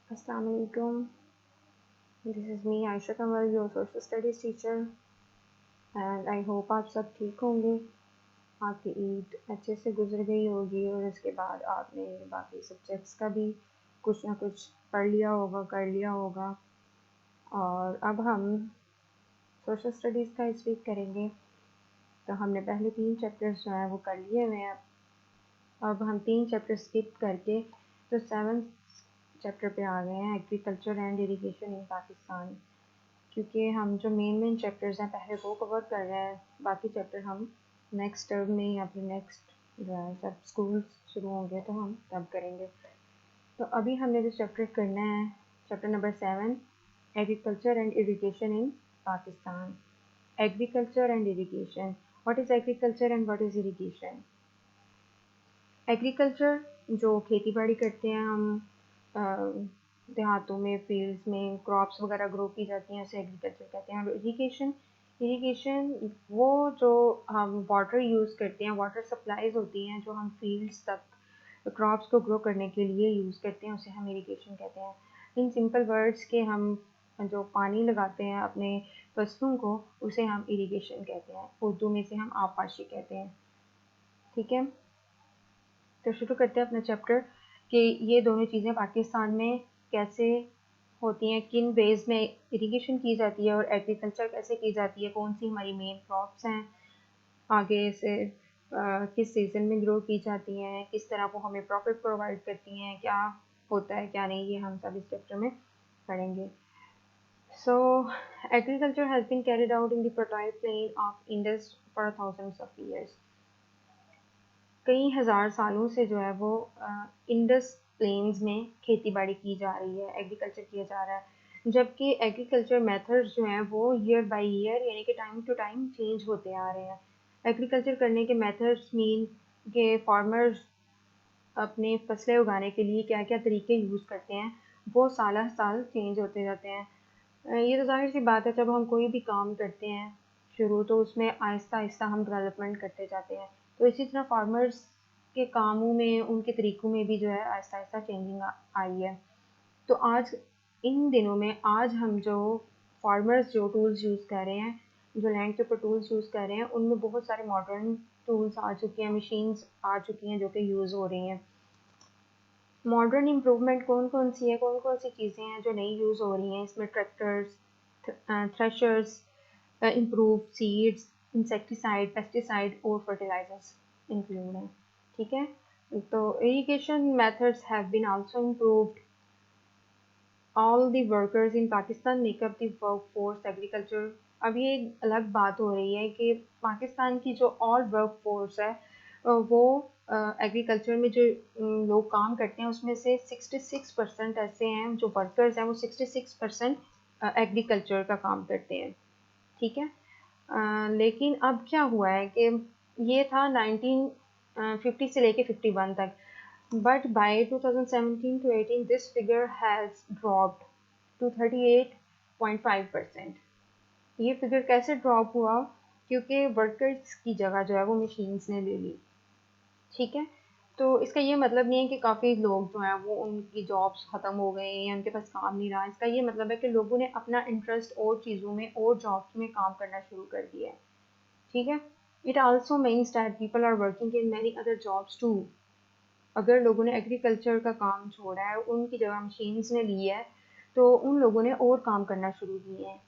Assalamu alaikum. This is me, Aisha Kamal, your social studies teacher, and I hope आप सब ठीक होंगे। आपकी ईद अच्छे से गुजर गई होगी और उसके बाद आपने बाकी सब्जेक्ट्स का भी कुछ ना कुछ पढ़ लिया होगा, कर लिया होगा। और अब हम सोशल स्टडीज़ का इस वीक करेंगे। तो हमने पहले 3 चैप्टर्स जो हैं वो कर लिए हुए हैं। अब हम 3 चैप्टर स्किप करके तो 7th चैप्टर पे आ गए हैं, एग्रीकल्चर एंड इरिगेशन इन पाकिस्तान। क्योंकि हम जो मेन चैप्टर्स हैं पहले वो कवर कर रहे हैं, बाकी चैप्टर हम नेक्स्ट टर्म में या फिर नेक्स्ट जो है जब स्कूल शुरू होंगे तो हम तब करेंगे। तो अभी हमने जो चैप्टर करना है, chapter number 7, agriculture and irrigation in Pakistan. Agriculture and irrigation, what is agriculture and what is irrigation. Agriculture जो खेती बाड़ी करते हैं हम, देहातों में, फील्ड्स में क्रॉप्स वगैरह ग्रो की जाती हैं, उसे एग्रीकल्चर कहते हैं। और इरिगेशन, इरिगेशन वो जो हम वाटर यूज़ करते हैं, वाटर सप्लाईज होती हैं जो हम फील्ड्स तक क्रॉप्स को ग्रो करने के लिए यूज़ करते हैं, उसे हम इरिगेशन कहते हैं। इन सिंपल वर्ड्स के हम जो पानी लगाते हैं अपने फसलों को, उसे हम इरिगेशन कहते हैं। उर्दू में से हम आबपाशी कहते हैं। ठीक है, तो शुरू करते हैं अपना चैप्टर कि ये दोनों चीज़ें पाकिस्तान में कैसे होती हैं, किन वेज में इरिगेशन की जाती है और एग्रीकल्चर कैसे की जाती है, कौन सी हमारी मेन क्रॉप्स हैं, आगे से किस सीज़न में ग्रो की जाती हैं, किस तरह वो हमें प्रॉफिट प्रोवाइड करती हैं, क्या होता है क्या नहीं, ये हम सब इस चैप्टर में पढ़ेंगे। So agriculture has been carried out in the fertile plain of Indus for thousands of years. कई हज़ार सालों से जो है वो इंडस प्लेन्स में खेती बाड़ी की जा रही है, एग्रीकल्चर किया जा रहा है। जबकि एग्रीकल्चर मेथड्स जो हैं वो ईयर बाय ईयर यानी कि टाइम टू टाइम चेंज होते आ रहे हैं। एग्रीकल्चर करने के मेथड्स मीन के फार्मर्स अपने फसलें उगाने के लिए क्या क्या तरीके यूज़ करते हैं, वो साल साल चेंज होते जाते हैं। ये तो ज़ाहिर सी बात है, जब हम कोई भी काम करते हैं शुरू, तो उसमें आहिस्ता आहिस्ता हम डेवलपमेंट करते जाते हैं। तो इसी तरह फार्मर्स के कामों में, उनके तरीक़ों में भी जो है आहिस्ता आहिस्ता चेंजिंग आई है। तो आज इन दिनों में आज हम जो फार्मर्स जो टूल्स यूज़ कर रहे हैं, जो लैंड के ऊपर टूल्स यूज़ कर रहे हैं, उनमें बहुत सारे मॉडर्न टूल्स आ चुके हैं, मशीन्स आ चुकी हैं जो कि यूज़ हो रही हैं। मॉडर्न इम्प्रूवमेंट कौन कौन सी है, कौन कौन सी चीज़ें हैं जो नई यूज़ हो रही हैं, इसमें tractors, threshers, improve seeds, insecticide, pesticide और फर्टिलाइजर्स इंक्लूड हैं। ठीक है, तो irrigation methods have been also improved. All the workers in Pakistan make up the work force agriculture. अब ये एक अलग बात हो रही है कि पाकिस्तान की जो ऑल वर्क फोर्स है वो एग्रीकल्चर में जो लोग काम करते हैं उसमें से 66% ऐसे हैं जो वर्कर्स हैं, वो 66% एग्रीकल्चर का काम करते हैं। ठीक है, लेकिन अब क्या हुआ है कि ये था 1950 से लेके 51 तक, but by 2017 to 18 this figure has dropped to 38.5%। ये फिगर कैसे ड्रॉप हुआ? क्योंकि वर्कर्स की जगह जो है वो मशीन्स ने ले ली। ठीक है, तो इसका ये मतलब नहीं है कि काफ़ी लोग जो हैं वो उनकी जॉब्स ख़त्म हो गए या उनके पास काम नहीं रहा। इसका ये मतलब है कि लोगों ने अपना इंटरेस्ट और चीज़ों में और जॉब्स में काम करना शुरू कर दिया है। ठीक है, it also means that people are working in many other jobs too. अगर लोगों ने एग्रीकल्चर का काम छोड़ा है, उनकी जगह मशीन्स ने ली है, तो उन लोगों ने और काम करना शुरू किए हैं।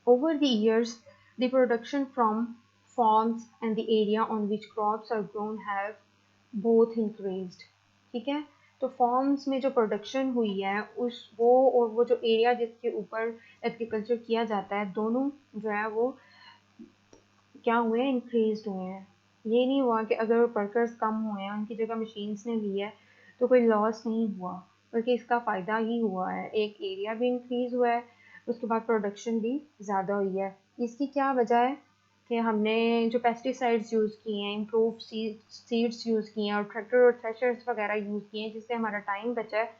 Over the years, the production from farms and the area on which crops are grown have both increased। ठीक है, तो फॉर्म्स में जो प्रोडक्शन हुई है उस वो और वो जो एरिया जिसके ऊपर एग्रीकल्चर किया जाता है, दोनों जो है वो क्या हुए हैं, इंक्रीज हुए हैं। ये नहीं हुआ कि अगर वर्कर्स कम हुए हैं, उनकी जगह मशीन्स ने ली है, तो कोई लॉस नहीं हुआ, बल्कि इसका फ़ायदा ही हुआ है। एक एरिया भी इंक्रीज हुआ है, उसके बाद प्रोडक्शन भी ज़्यादा हुई है। इसकी क्या वजह है कि हमने जो पेस्टिसाइड्स यूज़ किए हैं, इम्प्रूव सीड्स यूज़ किए हैं और ट्रैक्टर और थ्रेशर्स वगैरह यूज़ किए हैं, जिससे हमारा टाइम बचा है।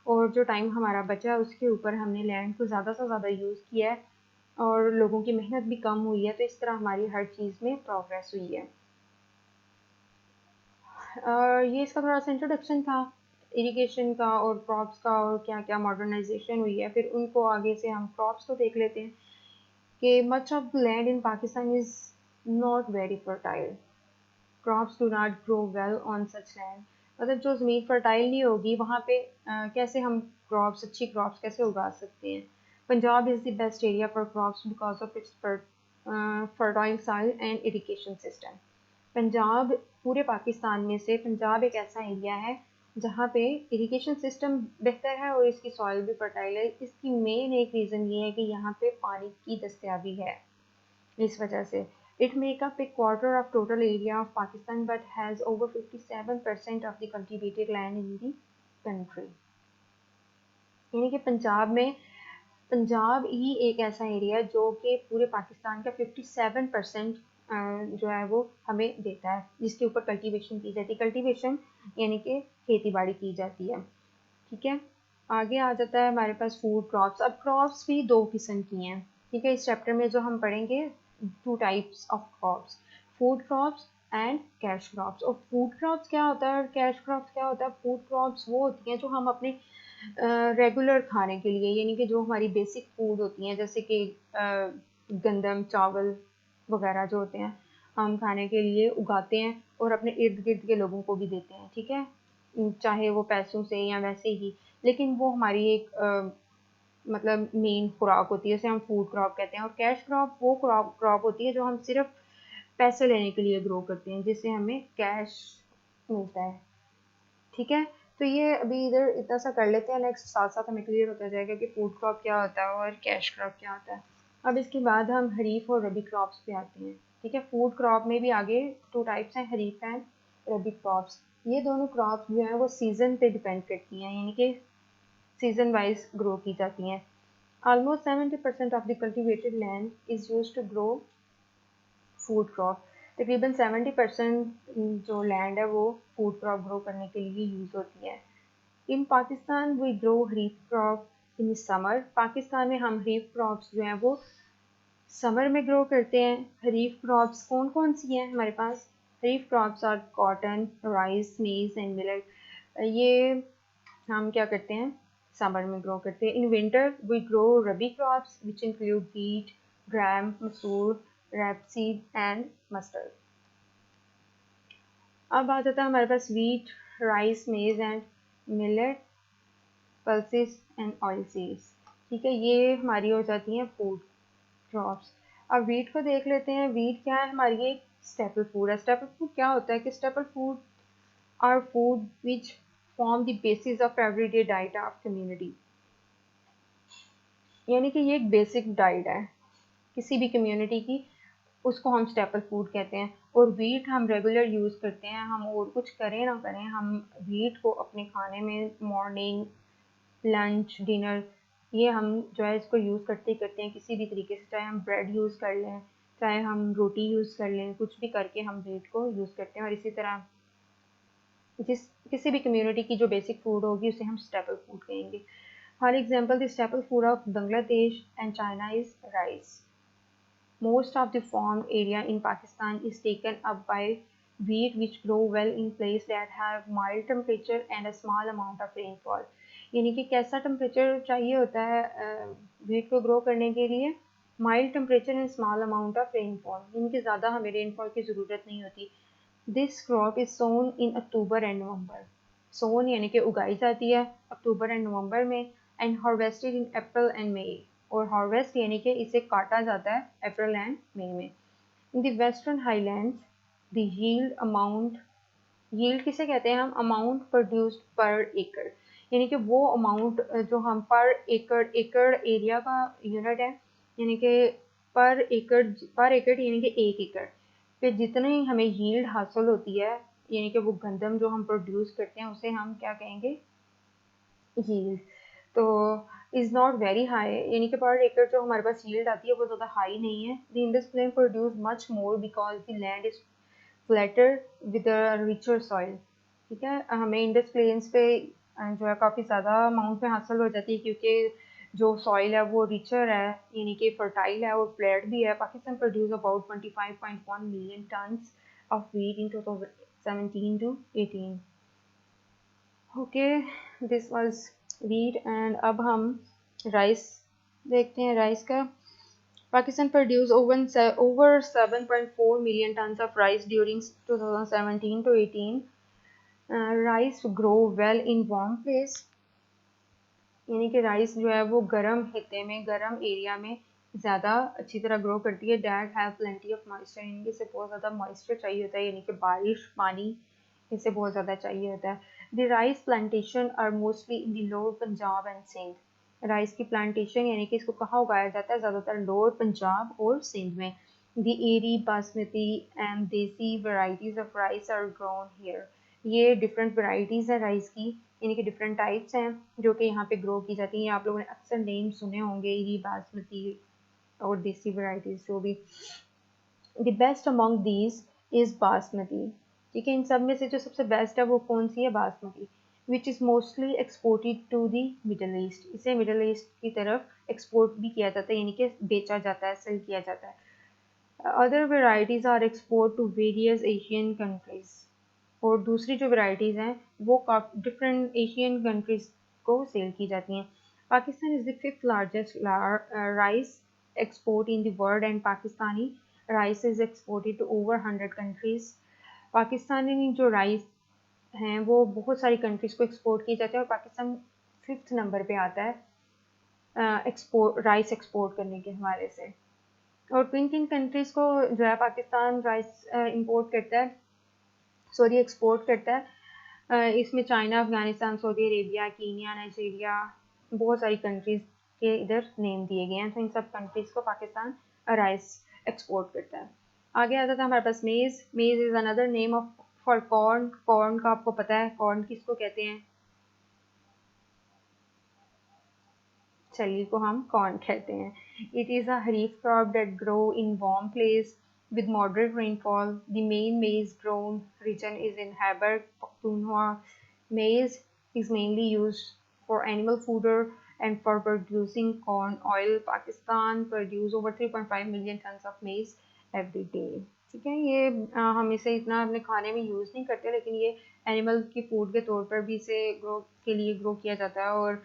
और जो टाइम हमारा बचा है उसके ऊपर हमने लैंड को ज़्यादा से ज़्यादा यूज़ किया है और लोगों की मेहनत भी कम हुई है। तो इस तरह हमारी हर चीज़ में प्रोग्रेस हुई है। और ये इसका थोड़ा सा इंट्रोडक्शन था। इरिगेशन का और क्रॉप्स का और क्या क्या मॉडर्नाइजेशन हुई है, फिर उनको आगे से हम क्रॉप्स को देख लेते हैं कि much of the land in Pakistan is not very fertile, crops do not grow well on such land. मतलब जो ज़मीन फर्टाइल नहीं होगी वहाँ पे कैसे हम क्रॉप्स, अच्छी क्रॉप्स कैसे उगा सकते हैं। Punjab is the best area for crops because of its fertile soil and irrigation system. Punjab, पूरे पाकिस्तान में से पंजाब एक ऐसा एरिया है जहाँ पे इरिगेशन सिस्टम बेहतर है और इसकी सॉइल भी फर्टाइल है। इसकी मेन एक रीज़न ये है कि यहाँ पे पानी की दस्तयाबी है, इस वजह से। It make up A quarter of total area of Pakistan but has over 57% of the cultivated land in the country. यानी कि पंजाब ही एक ऐसा एरिया है जो कि पूरे पाकिस्तान का 57% जो है वो हमें देता है, जिसके ऊपर कल्टीवेशन की जाती है। कल्टीवेशन यानी कि खेती बाड़ी की जाती है, ठीक है। आगे आ जाता है हमारे पास फूड क्रॉप्स। अब क्रॉप्स भी दो किस्म की हैं, ठीक है। इस चैप्टर में जो हम पढ़ेंगे, two types of crops, food crops and cash crops. और फूड क्रॉप्स क्या होता है और कैश क्रॉप्स क्या होता है? फूड क्रॉप्स वो होती हैं जो हम अपने रेगुलर खाने के लिए, यानी कि जो हमारी बेसिक फूड होती हैं, जैसे कि गंदम, चावल वगैरह जो होते हैं, हम खाने के लिए उगाते हैं और अपने इर्द गिर्द के लोगों को भी देते हैं, ठीक है, चाहे वो पैसों से या वैसे ही। लेकिन वो हमारी एक मतलब मेन खुराक होती है, जैसे हम फूड क्रॉप कहते हैं। और कैश क्रॉप वो क्रॉप होती है जो हम सिर्फ पैसे लेने के लिए ग्रो करते हैं, जिससे हमें कैश मिलता है, ठीक है। तो ये अभी इधर इतना सा कर लेते हैं, नेक्स्ट साथ साथ हमें क्लियर होता जाएगा कि फूड क्रॉप क्या होता है और कैश क्रॉप क्या होता है। अब इसके बाद हम खरीफ और रबी क्रॉप्स पे आते हैं, ठीक है। फूड क्रॉप में भी आगे टू टाइप्स हैं, खरीफ एंड रबी क्रॉप्स। ये दोनों क्रॉप्स जो हैं वो सीजन पे डिपेंड करती हैं, यानी कि सीजन वाइज ग्रो की जाती हैं। Almost 70% of the cultivated land is use to grow food crop. तकरीबन 70% जो लैंड है वो फूड क्रॉप ग्रो करने के लिए यूज़ होती है। In Pakistan we grow kharif crop in summer. Pakistan में हम खरीफ क्रॉप्स जो हैं वो समर में ग्रो करते हैं। खरीफ क्रॉप्स कौन कौन सी हैं हमारे पास? खरीफ crops are cotton, rice, maize and millet. ये हम क्या करते हैं, समर में ग्रो करते हैं। In winter we grow rabi crops which include wheat, gram, masoor, rapeseed and mustard. अब आ जाता है हमारे पास wheat, rice, maize and millet, pulses and oil seeds, ठीक है। ये हमारी हो जाती हैं फूड क्रॉप्स। अब वीट को देख लेते हैं। वीट क्या है? हमारी एक स्टेपल फूड है। स्टेपल फूड क्या होता है कि staple food are food which form the basis of everyday diet of community. यानी कि ये एक बेसिक डाइट है किसी भी कम्युनिटी की, उसको हम स्टेपल फूड कहते हैं। और वीट हम रेगुलर यूज़ करते हैं, हम और कुछ करें ना करें, हम वीट को अपने खाने में मॉर्निंग, लंच, डिनर, ये हम जो है इसको यूज़ करते ही करते हैं किसी भी तरीके से। चाहे हम ब्रेड यूज़ कर लें, चाहे हम रोटी यूज़ कर लें, कुछ भी करके हम वीट को यूज़ करते हैं। और इसी तरह जिस किसी भी कम्युनिटी की जो बेसिक फूड होगी उसे हम स्टेपल फूड कहेंगे। For example, the staple food of Bangladesh and China is rice. Most of the farmed area in Pakistan is taken up by wheat which grow well in places that have mild temperature and a small amount of rainfall। यानी कि कैसा temperature चाहिए होता है wheat को grow करने के लिए? Mild temperature and small amount of rainfall, यानी कि ज़्यादा हमें रेनफॉल की ज़रूरत नहीं होती। This crop is sown in October and November. Sown यानी कि उगाई जाती है अक्टूबर एंड नवंबर में, and harvested in April and May. और हार्वेस्ट यानी कि इसे काटा जाता है अप्रैल एंड मई में। In the western highlands the yield किसे कहते हैं हम? अमाउंट प्रोड्यूस्ड पर एकड़, यानी कि वो अमाउंट जो हम पर एकड़ एरिया का यूनिट है, यानी कि पर एकड़ यानी कि 1 एकड़ पे जितनी हमें यील्ड हासिल होती है, यानी कि वो गंदम जो हम प्रोड्यूस करते हैं उसे हम क्या कहेंगे? यील्ड। तो इज़ नॉट वेरी हाई, यानी कि पर एकड़ जो हमारे पास यील्ड आती है वो ज़्यादा हाई नहीं है। The Indus plain produce much more because the land is flatter with a richer soil, ठीक है। हमें इंडस प्लेन्स पे जो है काफ़ी ज़्यादा अमाउंट में हासिल हो जाती है, क्योंकि जो सॉइल है वो रिचर है, यानी कि फर्टाइल है और फ्लैट भी है। Pakistan produce about 25.1 million tons of wheat in 2017 to 18। Okay, this was wheat and अब हम राइस देखते हैं। राइस का Pakistan produced over 7.4 million tons of rice during 2017 to 18. Rice grow well in warm place, यानी कि rice जो है वो गर्म खिते में, गर्म एरिया में ज़्यादा अच्छी तरह ग्रो करती है। That have plenty of moisture, यानी कि इसे बहुत ज़्यादा मॉइस्चर चाहिए होता है, यानी कि बारिश पानी इसे बहुत ज़्यादा चाहिए होता है। The rice plantation are mostly in the lower Punjab and Sindh. Rice की प्लांटेशन यानी कि इसको कहाँ उगाया जाता है, ज़्यादातर लोअर पंजाब और सिंध में। The IRRI, basmati and desi varieties of rice are grown here. ये डिफरेंट वेराइटीज़ हैं राइस की, यानी कि डिफरेंट टाइप्स हैं जो कि यहाँ पे ग्रो की जाती हैं। आप लोगों ने अक्सर नेम सुने होंगे, ये बासमती और देसी वेराइटीज़ जो भी। The best among these is basmati. ठीक है, इन सब में से जो सबसे बेस्ट है वो कौन सी है, basmati, which is mostly exported to the Middle East. इसे मिडल ईस्ट की तरफ एक्सपोर्ट भी किया जाता है, यानी कि बेचा जाता है, सेल किया जाता है। Other varieties are export to various Asian countries. और दूसरी जो वैरायटीज़ हैं वो काफ़ी डिफरेंट एशियन कंट्रीज़ को सेल की जाती हैं। Pakistan is the fifth largest rice export in the world and Pakistani rice is exported to over 100 countries. Pakistani जो राइस हैं वो बहुत सारी कंट्रीज़ को एक्सपोर्ट किए जाते हैं और पाकिस्तान फिफ्थ नंबर पे आता है एक्सपोर्ट, राइस एक्सपोर्ट करने के हवाले से। और किन किन कंट्रीज़ को जो है पाकिस्तान राइस इंपोर्ट करता है, सॉरी एक्सपोर्ट करता है, इसमें China, Afghanistan, Saudi Arabia, Kenya, Nigeria, बहुत सारी कंट्रीज़ के इधर नेम दिए गए हैं। तो इन सब कंट्रीज़ को पाकिस्तान राइस एक्सपोर्ट करता है। आगे आता था हमारे पास मेज़। मेज़ is another name of for corn. Corn का आपको पता है, कॉर्न किसको कहते हैं, चलिए को हम कॉर्न कहते हैं। It is a kharif crop that grow in warm place with moderate rainfall. The main maize grown region is in Khyber Pakhtunkhwa. Maize is mainly used for animal fodder and for producing corn oil. Pakistan produce over 3.5 million tons of maize every day. ठीक है, ये हम इसे इतना अपने खाने में use नहीं करते, लेकिन ये एनिमल की फूड के तौर पर भी इसे ग्रो के लिए ग्रो किया जाता है और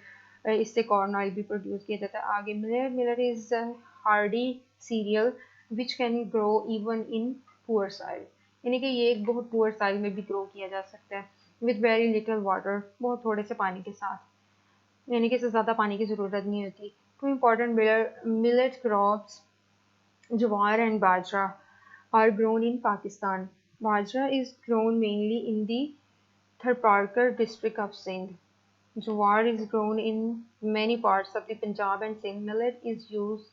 इससे कॉर्न ऑयल भी प्रोड्यूस किया जाता है। आगे millet. Millet is Hardy serial which can grow even in poor soil, यानी कि ये एक बहुत पुअर सॉइल में भी ग्रो किया जा सकता है। विद वेरी लिटिल वाटर, बहुत थोड़े से पानी के साथ, यानी कि इसे ज़्यादा पानी की ज़रूरत नहीं होती। Two important millet crops, jowar and bajra, are grown in Pakistan. Bajra is grown mainly in the Tharparkar district of Sindh. Jowar is grown in many parts of the Punjab and Sindh. Millet is used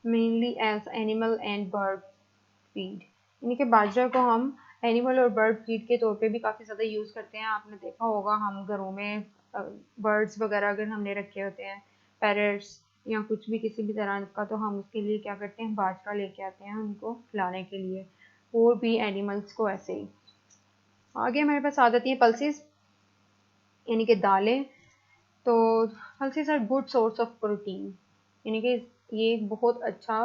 mainly as animal and bird feed. यानी कि बाजरा को हम animal और bird feed के तौर पे भी काफ़ी ज़्यादा यूज़ करते हैं। आपने देखा होगा हम घरों में बर्ड्स वगैरह अगर हमने रखे होते हैं, पैरट्स या कुछ भी किसी भी तरह का, तो हम उसके लिए क्या करते हैं, बाजरा लेके आते हैं उनको खिलाने के लिए, और भी एनिमल्स को ऐसे ही। आगे हमारे पास आ जाती हैं पल्सेस, यानी कि दालें। तो pulses are good source of protein, यानी कि ये एक बहुत अच्छा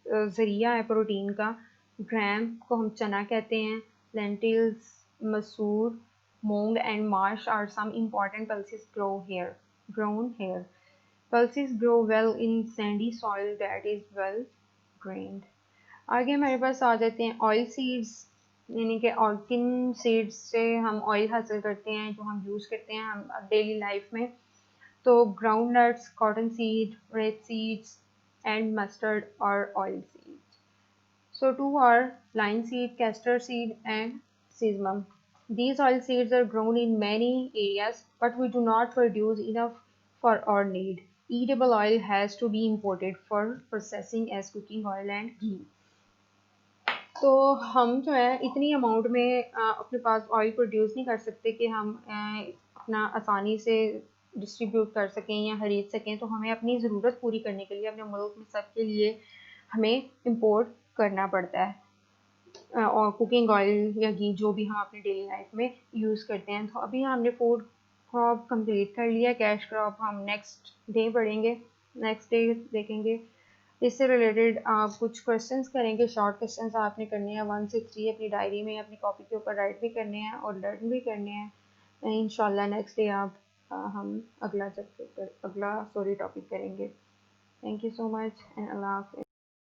ज़रिया है प्रोटीन का। ग्राम को हम चना कहते हैं। Lentils, masoor, moong and mash are some important pulses grown here. Pulses grow well in sandy soil that is well drained. आगे हमारे पास आ जाते हैं ऑयल सीड्स, यानी कि और किन सीड्स से हम ऑयल हासिल करते हैं, जो हम यूज़ करते हैं हम डेली लाइफ में। तो groundnuts, cotton seed, red seeds and mustard और oil seed. So two are linseed, castor seed and sesame. These oil seeds are grown in many areas, but we do not produce enough for our need. Eatable oil has to be imported for processing as cooking oil and ghee. तो हम जो है इतनी amount में अपने पास oil produce नहीं कर सकते कि हम अपना आसानी से डिस्ट्रीब्यूट कर सकें या ख़रीद सकें। तो हमें अपनी ज़रूरत पूरी करने के लिए अपने मुल्क में सबके लिए हमें इंपोर्ट करना पड़ता है और कुकिंग ऑयल या घी जो भी हम अपनी डेली लाइफ में यूज़ करते हैं। तो अभी हमने फूड क्रॉप कंप्लीट कर लिया, कैश क्रॉप हम नेक्स्ट डे पढ़ेंगे, नेक्स्ट डे देखेंगे। इससे रिलेटेड आप कुछ क्वेश्चंस करेंगे, शॉर्ट क्वेश्चंस आपने करने हैं 1 से 3 अपनी डायरी में अपनी कॉपी के ऊपर राइट भी करने हैं और लर्न भी करने हैं। इंशाल्लाह नेक्स्ट डे आप हम अगला चैप्टर अगला सॉरी टॉपिक करेंगे। Thank you so much and अल्लाह हाफ़िज़।